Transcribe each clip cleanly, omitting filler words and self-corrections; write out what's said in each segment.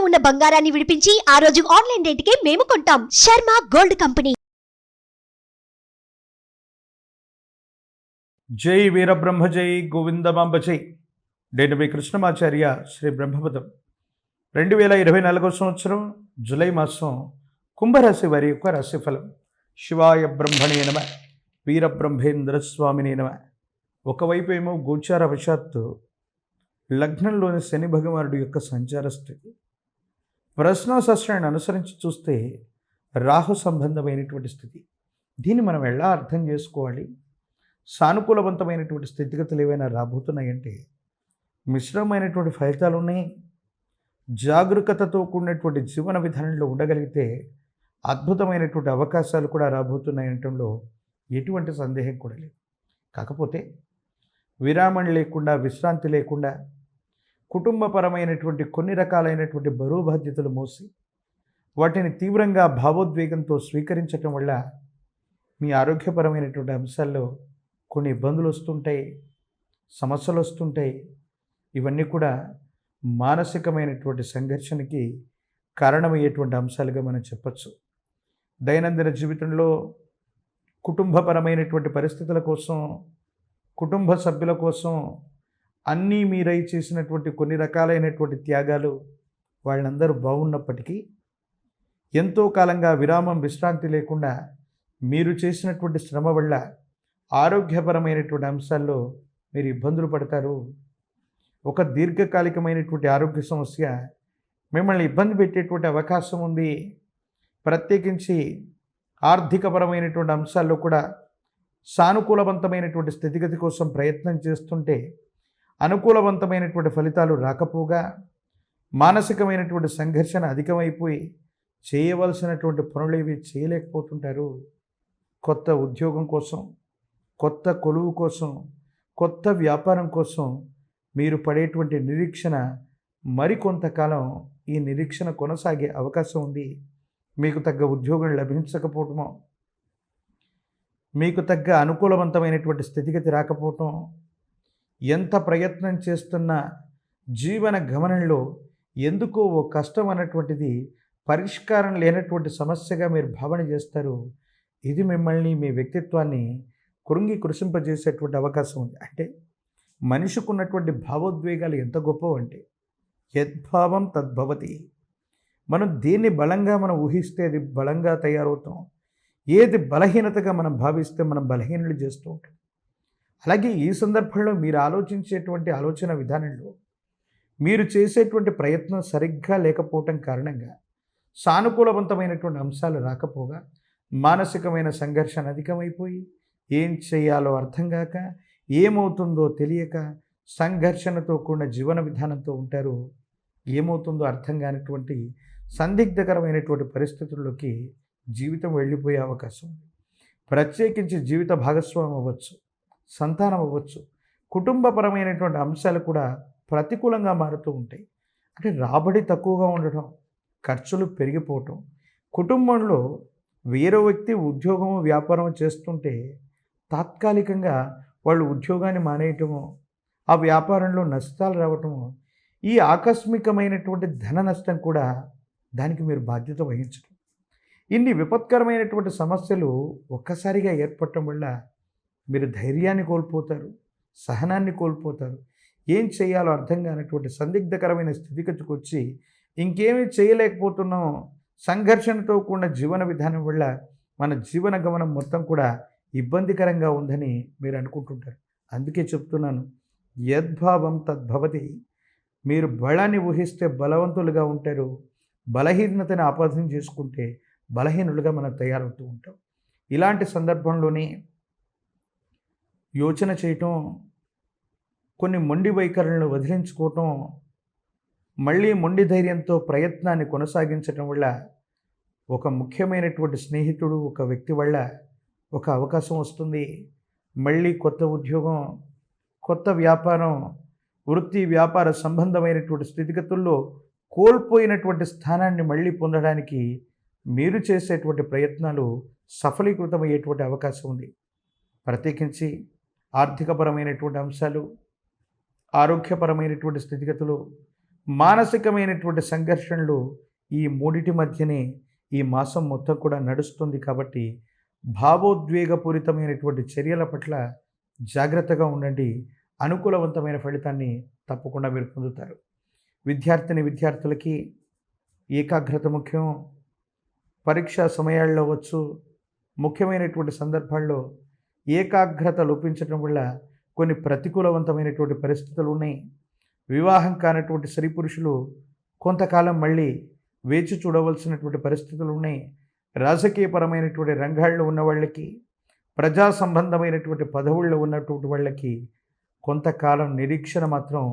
ఉన్న బంగారాన్ని విడిపించి ఆ రోజు ఆన్లైన్ రేటుకే మేము కొంటాం. Sharma gold company. జై వీరబ్రహ్మ జై గోవిందమాంబ జై. నేను మీ కృష్ణమాచార్య శ్రీ బ్రహ్మపదం. 2024 సంవత్సరం జూలై మాసం కుంభరాశి వారి యొక్క రాశిఫలం. శివాయ బ్రహ్మణే నమ, వీరబ్రహ్మేంద్ర స్వామినే నమ. ఒకవైపు ఏమో గోచార వశాత్తు లగ్నంలోని శని భగవానుడి యొక్క సంచార స్థితి. ప్రశ్నాశాస్త్రాన్ని అనుసరించి చూస్తే రాహు సంబంధమైనటువంటి స్థితి. దీన్ని మనం ఎలా అర్థం చేసుకోవాలి? సానుకూలవంతమైనటువంటి స్థితిగతులు ఏవైనా రాబోతున్నాయంటే మిశ్రమైనటువంటి ఫలితాలు ఉన్నాయి. జాగరూకతతో కూడినటువంటి జీవన విధానంలో ఉండగలిగితే అద్భుతమైనటువంటి అవకాశాలు కూడా రాబోతున్నాయంటంలో ఎటువంటి సందేహం కూడా లేదు. కాకపోతే విరామం లేకుండా, విశ్రాంతి లేకుండా కుటుంబపరమైనటువంటి కొన్ని రకాలైనటువంటి బరువు బాధ్యతలు మోసి వాటిని తీవ్రంగా భావోద్వేగంతో స్వీకరించటం వల్ల మీ ఆరోగ్యపరమైనటువంటి అంశాల్లో కొన్ని ఇబ్బందులు వస్తుంటాయి, సమస్యలు వస్తుంటాయి. ఇవన్నీ కూడా మానసికమైనటువంటి సంఘర్షణకి కారణమయ్యేటువంటి అంశాలుగా మనం చెప్పచ్చు. దైనందిన జీవితంలో కుటుంబపరమైనటువంటి పరిస్థితుల కోసం, కుటుంబ సభ్యుల కోసం అన్నీ మీరై చేసినటువంటి కొన్ని రకాలైనటువంటి త్యాగాలు వాళ్ళందరూ బాగున్నప్పటికీ ఎంతో కాలంగా విరామం, విశ్రాంతి లేకుండా మీరు చేసినటువంటి శ్రమ వల్ల ఆరోగ్యపరమైనటువంటి అంశాల్లో మీరు ఇబ్బందులు పడతారు. ఒక దీర్ఘకాలికమైనటువంటి ఆరోగ్య సమస్య మిమ్మల్ని ఇబ్బంది పెట్టేటువంటి అవకాశం ఉంది. ప్రత్యేకించి ఆర్థికపరమైనటువంటి అంశాల్లో కూడా సానుకూలవంతమైనటువంటి స్థితిగతి కోసం ప్రయత్నం చేస్తుంటే అనుకూలవంతమైనటువంటి ఫలితాలు రాకపోగా మానసికమైనటువంటి సంఘర్షణ అధికమైపోయి చేయవలసినటువంటి పనులేవి చేయలేకపోతుంటారు. కొత్త ఉద్యోగం కోసం, కొత్త కొలువు కోసం, కొత్త వ్యాపారం కోసం మీరు పడేటువంటి నిరీక్షణ మరికొంతకాలం ఈ నిరీక్షణ కొనసాగే అవకాశం ఉంది. మీకు తగ్గ ఉద్యోగం లభించకపోవటమో, మీకు తగ్గ అనుకూలవంతమైనటువంటి స్థితిగతి రాకపోవటం, ఎంత ప్రయత్నం చేస్తున్నా జీవన గమనంలో ఎందుకో ఓ కష్టం అన్నటువంటిది పరిష్కారం లేనటువంటి సమస్యగా మీరు భావన చేస్తారు. ఇది మిమ్మల్ని, మీ వ్యక్తిత్వాన్ని కృషింపజేసేటువంటి అవకాశం ఉంది. అంటే మనిషికి ఉన్నటువంటి భావోద్వేగాలు ఎంత గొప్పవంటే యద్భావం తద్భవతి. మనం దేన్ని బలంగా మనం ఊహిస్తే అది బలంగా తయారవుతాం. ఏది బలహీనతగా మనం భావిస్తే మనం బలహీనలు చేస్తూ ఉంటాం. అలాగే ఈ సందర్భంలో మీరు ఆలోచించేటువంటి ఆలోచన విధానంలో మీరు చేసేటువంటి ప్రయత్నం సరిగ్గా లేకపోవటం కారణంగా సానుకూలవంతమైనటువంటి అంశాలు రాకపోగా మానసికమైన సంఘర్షణ అధికమైపోయి ఏం చేయాలో అర్థం కాక, ఏమవుతుందో తెలియక సంఘర్షణతో కూడిన జీవన విధానంతో ఉంటారు. ఏమవుతుందో అర్థం కానిటువంటి సందిగ్ధకరమైనటువంటి పరిస్థితుల్లోకి జీవితం వెళ్ళిపోయే అవకాశం ఉంది. ప్రత్యేకించి జీవిత భాగస్వామి అవ్వచ్చు, సంతానం అవ్వచ్చు, కుటుంబపరమైనటువంటి అంశాలు కూడా ప్రతికూలంగా మారుతూ ఉంటాయి. అంటే రాబడి తక్కువగా ఉండటం, ఖర్చులు పెరిగిపోవటం, కుటుంబంలో వేరే వ్యక్తి ఉద్యోగము, వ్యాపారం చేస్తుంటే తాత్కాలికంగా వాళ్ళు ఉద్యోగాన్ని మానేయటము, ఆ వ్యాపారంలో నష్టాలు రావటము, ఈ ఆకస్మికమైనటువంటి ధన నష్టం కూడా దానికి మీరు బాధ్యత వహించడం. ఇన్ని విపత్కరమైనటువంటి సమస్యలు ఒక్కసారిగా ఏర్పడటం వల్ల మీరు ధైర్యాన్ని కోల్పోతారు, సహనాన్ని కోల్పోతారు. ఏం చేయాలో అర్థం కానటువంటి సందిగ్ధకరమైన స్థితిగతికి వచ్చి ఇంకేమీ చేయలేకపోతున్నాం. సంఘర్షణతో కూడిన జీవన విధానం వల్ల మన జీవన గమనం మొత్తం కూడా ఇబ్బందికరంగా ఉందని మీరు అనుకుంటుంటారు. అందుకే చెప్తున్నాను, యద్భావం తద్భవతి. మీరు బలాన్ని ఊహిస్తే బలవంతులుగా ఉంటారు, బలహీనతని ఆపాదన చేసుకుంటే బలహీనులుగా మనం తయారవుతూ ఉంటాం. ఇలాంటి సందర్భంలోనే యోచన చేయటం, కొన్ని మొండి వైఖరులను వదిలించుకోవటం, మళ్ళీ మొండి ధైర్యంతో ప్రయత్నాన్ని కొనసాగించటం వల్ల ఒక ముఖ్యమైనటువంటి స్నేహితుడు, ఒక వ్యక్తి వల్ల ఒక అవకాశం వస్తుంది. మళ్ళీ కొత్త ఉద్యోగం, కొత్త వ్యాపారం, వృత్తి వ్యాపార సంబంధమైనటువంటి స్థితిగతుల్లో కోల్పోయినటువంటి స్థానాన్ని మళ్ళీ పొందడానికి మీరు చేసేటువంటి ప్రయత్నాలు సఫలీకృతమయ్యేటువంటి అవకాశం ఉంది. ప్రత్యేకించి ఆర్థికపరమైనటువంటి అంశాలు, ఆరోగ్యపరమైనటువంటి స్థితిగతులు, మానసికమైనటువంటి సంఘర్షణలు ఈ మూడిటి మధ్యనే ఈ మాసం మొత్తం కూడా నడుస్తుంది. కాబట్టి భావోద్వేగపూరితమైనటువంటి చర్యల పట్ల జాగ్రత్తగా ఉండండి. అనుకూలవంతమైన ఫలితాన్ని తప్పకుండా మీరు పొందుతారు. విద్యార్థులకి ఏకాగ్రత ముఖ్యం. పరీక్షా సమయాల్లో ముఖ్యమైనటువంటి సందర్భాల్లో ఏకాగ్రత లోపించడం వల్ల కొన్ని ప్రతికూలవంతమైనటువంటి పరిస్థితులు ఉన్నాయి. వివాహం కానటువంటి స్త్రీ పురుషులు కొంతకాలం మళ్ళీ వేచి చూడవలసినటువంటి పరిస్థితులు ఉన్నాయి. రాజకీయపరమైనటువంటి రంగాల్లో ఉన్న వాళ్ళకి, ప్రజా సంబంధమైనటువంటి పదవుల్లో ఉన్నటువంటి వాళ్ళకి కొంతకాలం నిరీక్షణ మాత్రం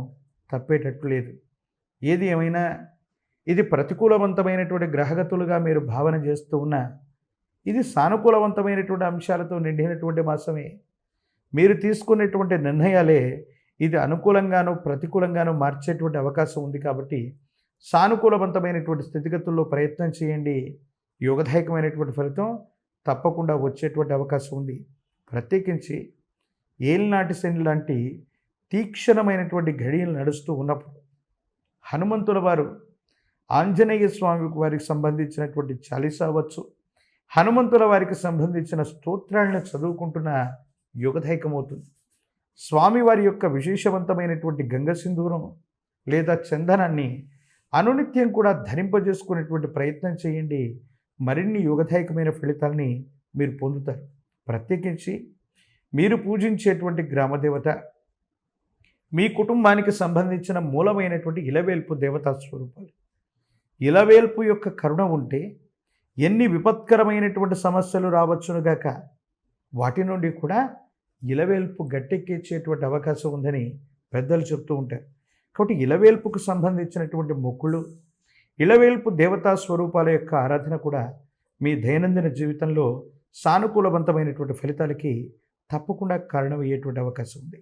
తప్పేటట్లు లేదు. ఏది ఏమైనా ఇది ప్రతికూలవంతమైనటువంటి గ్రహగతులుగా మీరు భావన చేస్తూ ఉన్నా ఇది సానుకూలవంతమైనటువంటి అంశాలతో నిండినటువంటి మాసమే. మీరు తీసుకునేటువంటి నిర్ణయాలే ఇది అనుకూలంగానూ ప్రతికూలంగానూ మార్చేటువంటి అవకాశం ఉంది. కాబట్టి సానుకూలవంతమైనటువంటి స్థితిగతుల్లో ప్రయత్నం చేయండి. యోగదాయకమైనటువంటి ఫలితం తప్పకుండా వచ్చేటువంటి అవకాశం ఉంది. ప్రత్యేకించి ఏలినాటి శని లాంటి తీక్షణమైనటువంటి ఘడియలు నడుస్తూ ఉన్నప్పుడు హనుమంతుల వారు ఆంజనేయ స్వామి వారికి సంబంధించినటువంటి చాలీసా అవ్వచ్చు, హనుమంతుల వారికి సంబంధించిన స్తోత్రాలను చదువుకుంటున్న యోగదాయకమవుతుంది. స్వామివారి యొక్క విశేషవంతమైనటువంటి గంగ సింధూరం లేదా చందనాన్ని అనునిత్యం కూడా ధరింపజేసుకునేటువంటి ప్రయత్నం చేయండి. మరిన్ని యోగదాయకమైన ఫలితాలని మీరు పొందుతారు. ప్రత్యేకించి మీరు పూజించేటువంటి గ్రామదేవత, మీ కుటుంబానికి సంబంధించిన మూలమైనటువంటి ఇలవేల్పు దేవతా స్వరూపాలు. ఇలవేల్పు యొక్క కరుణ ఉంటే ఎన్ని విపత్కరమైనటువంటి సమస్యలు రావచ్చునుగాక వాటి నుండి కూడా ఇలవేల్పు గట్టెక్కించేటువంటి అవకాశం ఉందని పెద్దలు చెప్తూ ఉంటారు. కాబట్టి ఇలవేల్పుకు సంబంధించినటువంటి మొక్కులు, ఇలవేల్పు దేవతా స్వరూపాల యొక్క ఆరాధన కూడా మీ దైనందిన జీవితంలో సానుకూలవంతమైనటువంటి ఫలితాలకి తప్పకుండా కారణమయ్యేటువంటి అవకాశం ఉంది.